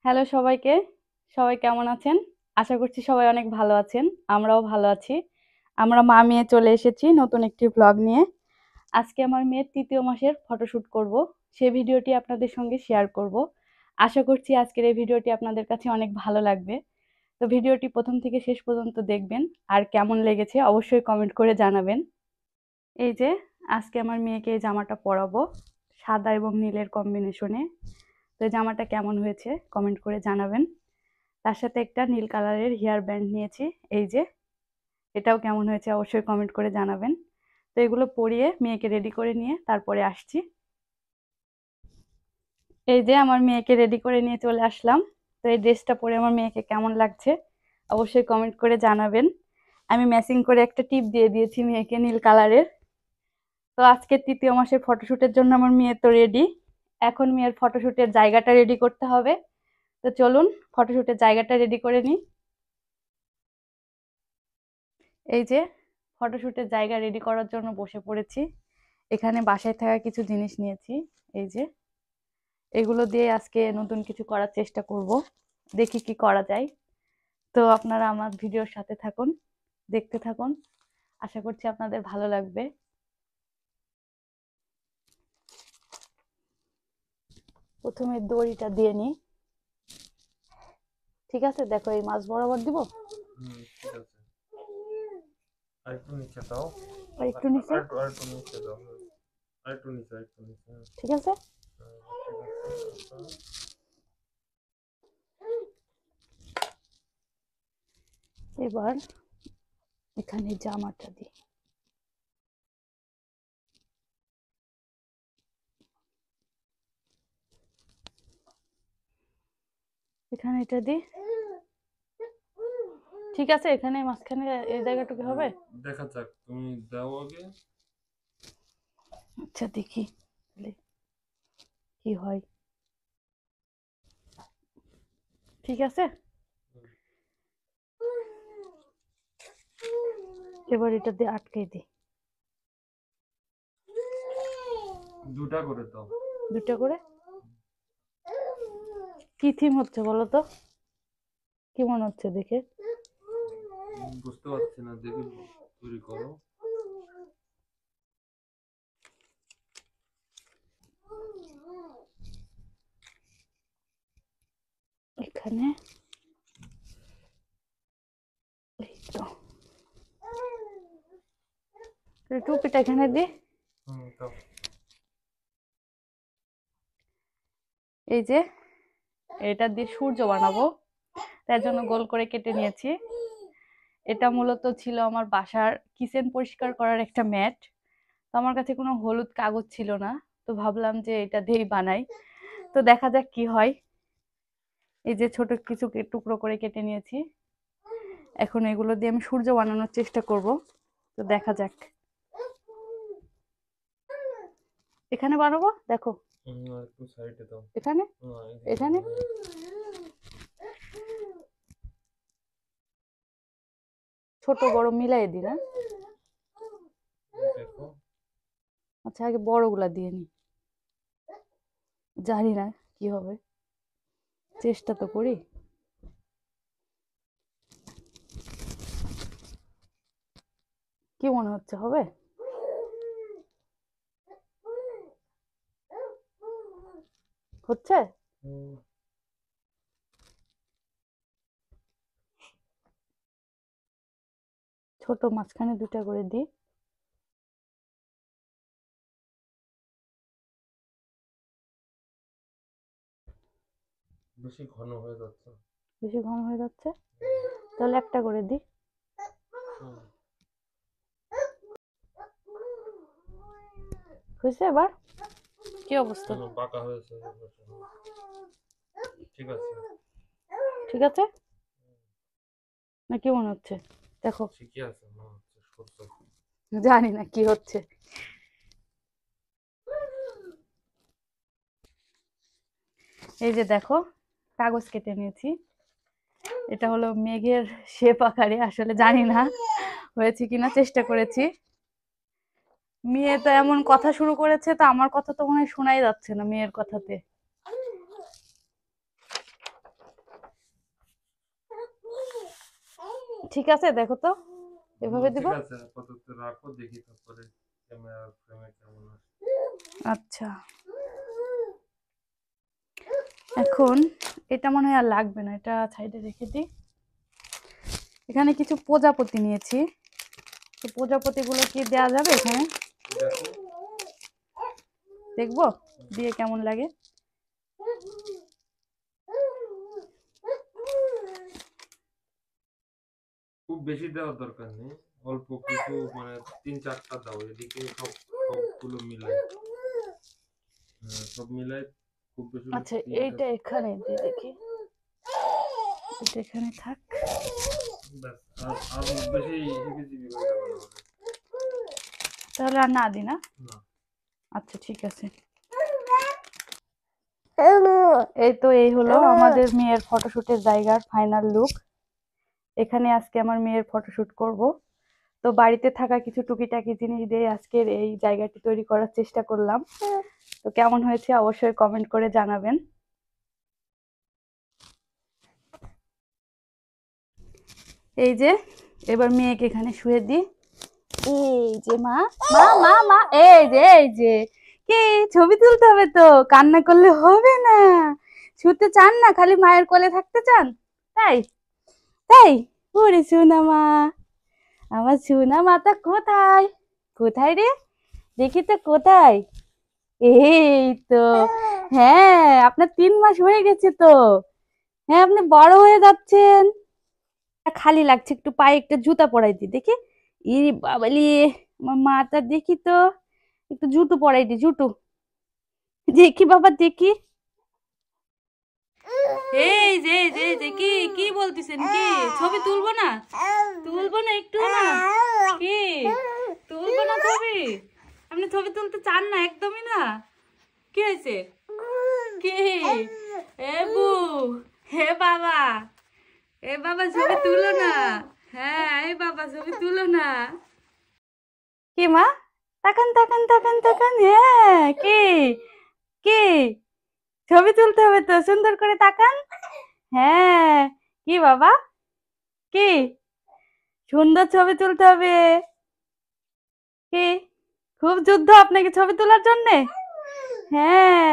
Hello সবাইকে। সবাই কেমন আছেন? আশা করছি সবাই অনেক ভালো আছেন। আমরাও ভালো আছি। আমরা মা মেয়ে চলে এসেছি নতুন একটি ভ্লগ নিয়ে। আজকে আমার মেয়ের ৩য় মাসের ফটোশুট করব। সেই ভিডিওটি আপনাদের সঙ্গে শেয়ার করব। আশা করছি আজকের এই ভিডিওটি আপনাদের কাছে অনেক ভালো লাগবে। তো ভিডিওটি প্রথম থেকে শেষ পর্যন্ত দেখবেন। আর কেমন লেগেছে অবশ্যই কমেন্ট করে জানাবেন। এই যে আজকে আমার মেয়েকে এই জামাটা পরাবো, সাদা এবং নীলের কম্বিনেশনে। তো এই জামাটা কেমন হয়েছে কমেন্ট করে জানাবেন। তার সাথে একটা নীল কালারের হেয়ার ব্যান্ড নিয়েছি। এই যে এটাও কেমন হয়েছে অবশ্যই কমেন্ট করে জানাবেন। তো এগুলো পরিয়ে মেয়েকে রেডি করে নিয়ে তারপরে আসছি। এই যে আমার মেয়েকে রেডি করে নিয়ে চলে আসলাম। তো এই ড্রেসটা পরে আমার মেয়েকে কেমন লাগছে অবশ্যই কমেন্ট করে জানাবেন। আমি ম্যাচিং করে একটা টিপ দিয়ে দিয়েছি মেয়েকে নীল কালারের। তো আজকে ৩য় মাসের ফটোশুটের জন্য আমার মেয়ে তো রেডি। এখন মেয়ের ফটোশুটের জায়গাটা রেডি করতে হবে। তো চলুন ফটোশুটের জায়গাটা রেডি করে নিই। এই যে ফটোশুটের জায়গা রেডি করার জন্য বসে পড়েছি। এখানে বাসায় থাকা কিছু জিনিস নিয়েছি। এই যে এগুলো দিয়ে আজকে নতুন কিছু করার চেষ্টা করব। দেখি কি করা যায়। তো আপনারা আমার ভিডিওর সাথে থাকুন, দেখতে থাকুন। আশা করছি আপনাদের ভালো লাগবে। প্রথমে দড়িটা দিয়ে নিই। ঠিক আছে, দেখো এই মাছ বরাবর দিব। ঠিক আছে। আরেকটু নিচে দাও। একটু নিচে। আরেকটু নিচে দাও। আরেকটু নিচে, আরেকটু নিচে। ঠিক আছে। ঠিক আছে। এবার এখানে জামাটা দিই। এখানে এটা দিই। ঠিক আছে, এখানে মাঝখানে এই জায়গাটুকু হবে। দেখা যাক, তুমি দাও আগে। আচ্ছা দেখি কি হয়। ঠিক আছে, এবার এটা দিয়ে আটকে দিই। দুটা করে দাও। দুটো করে। কি থিম হচ্ছে বলো তো? কি মনে হচ্ছে দেখে? বুঝতে পারছি না, দেখি তৈরি করো। এখানে এই তো টুপিটা এখানে দিই। দাও। এই যে এটা দিয়ে সূর্য বানাবো, তার জন্য গোল করে কেটে নিয়েছি। এটা মূলত ছিল আমার বাসার কিচেন পরিষ্কার করার একটা ম্যাট। তো আমার কাছে কোনো হলুদ কাগজ ছিল না, তো ভাবলাম যে এটা দিয়েই বানাই। তো দেখা যাক কি হয়। এই যে ছোট কিছু টুকরো করে কেটে নিয়েছি। এখন এগুলো দিয়ে আমি সূর্য বানানোর চেষ্টা করব। তো দেখা যাক। এখানে বানাবো, দেখো একটু সাইডে দাও। এখানে। এখানে ছোট বড় মিলাই দিই না? দেখো। আচ্ছা আগে বড়গুলা দিয়ে নি, জানি না কি হবে, চেষ্টা তো করি। কি মনে হচ্ছে হবে? হচ্ছে। ছোট মাঝখানে দুটা করে দিই। বেশি ঘন হয়ে যাচ্ছে। বেশি ঘন হয়ে যাচ্ছে, তাহলে একটা করে দিই। হয়েছে এবার? কি অবস্থা? পাকা হয়েছে। ঠিক আছে। ঠিক আছে না কি মনে হচ্ছে? দেখো। ঠিকই আছে, মনে হচ্ছে সূর্য। জানি না কি হচ্ছে। এই যে দেখো কাগজ কেটে নিয়েছি। এটা হলো মেঘের শেপ আকারে, আসলে জানি না হয়েছে কিনা, চেষ্টা করেছি। মেয়ে তো এমন কথা শুরু করেছে, তো আমার কথা তো মনে হয় শোনাই যাচ্ছে না মেয়ের কথাতে। ঠিক আছে, দেখো তো এভাবে দিব। ঠিক আছে, আপাতত রাখো, দেখি তারপরে ক্যামেরা ফ্রেমে কেমন আসে। আচ্ছা, এখন এটা মনে হয় আর লাগবে না, এটা সাইডে রেখে দিই। এখানে কিছু প্রজাপতি নিয়েছি, তো প্রজাপতিগুলো কি দেওয়া যাবে এখানে? দেখো, দেখবো দিয়ে কেমন লাগে। খুব বেশি দেওয়ার দরকার নেই, অল্প কিছু, মানে 3-4টা দাও, এদিকে সবগুলো মিলাই, সব মিলাই খুব বেশি হলে আচ্ছা, 3টা। এইটা এখানে দিয়ে দেখি, এটা এখানে থাক। ব্যাস, আর বেশি হিবিজিবি হয়ে যাবে না হলে। তাহলে আর না দিই না? না। আচ্ছা ঠিক আছে। এই তো, এই হলো আমাদের মেয়ের ফটোশুটের জায়গার ফাইনাল লুক। এখানে আজকে আমার মেয়ের ফটোশুট করব। তো বাড়িতে থাকা কিছু টুকিটাকি জিনিস দিয়ে আজকের এই জায়গাটি তৈরি করার চেষ্টা করলাম। তো কেমন হয়েছে অবশ্যই কমেন্ট করে জানাবেন। এই যে এবার মেয়েকে এখানে শুয়ে দিই। এই যে মা, মা মা মা, এই যে কি, ছবি তুলতে হবে তো, কান্না করলে হবে না। শুতে চান না, খালি মায়ের কোলে থাকতে চান, তাই তাই? ওরে সোনা মা, আমার সোনা মাতা কোথায়? কোথায় রে? দেখি তো কোথায়। এই তো। হ্যাঁ, আপনার 3 মাস হয়ে গেছে তো। হ্যাঁ, আপনি বড় হয়ে যাচ্ছেন। খালি লাগছে, একটু পায়ে একটা জুতা পরাই দি দেখি। ইরে বাবালি, আমার মাটা দেখি তো, একটু জুতো পরাই দি, জুতো দেখি বাবা দেখি। এই যে কি কি বলতেছেন, কি ছবি তুলবো না? তুলবো না একটু না? কি তুলবো না ছবি? আপনি ছবি তুলতে চান না একদমই না? কি হয়েছে? কি এ বু, হে বাবা, এ বাবা ছবি তুলো না। হ্যাঁ, এই বাবা ছবি তুলো না। কি মা, তাকান তাকান তাকান তাকান, হ্যাঁ কি কি, ছবি তুলতে হবে তো, সুন্দর করে তাকান। হ্যাঁ, কি বাবা, কি সুন্দর ছবি তুলতে হবে। কি খুব যুদ্ধ আপনাকে ছবি তোলার জন্যে? হ্যাঁ,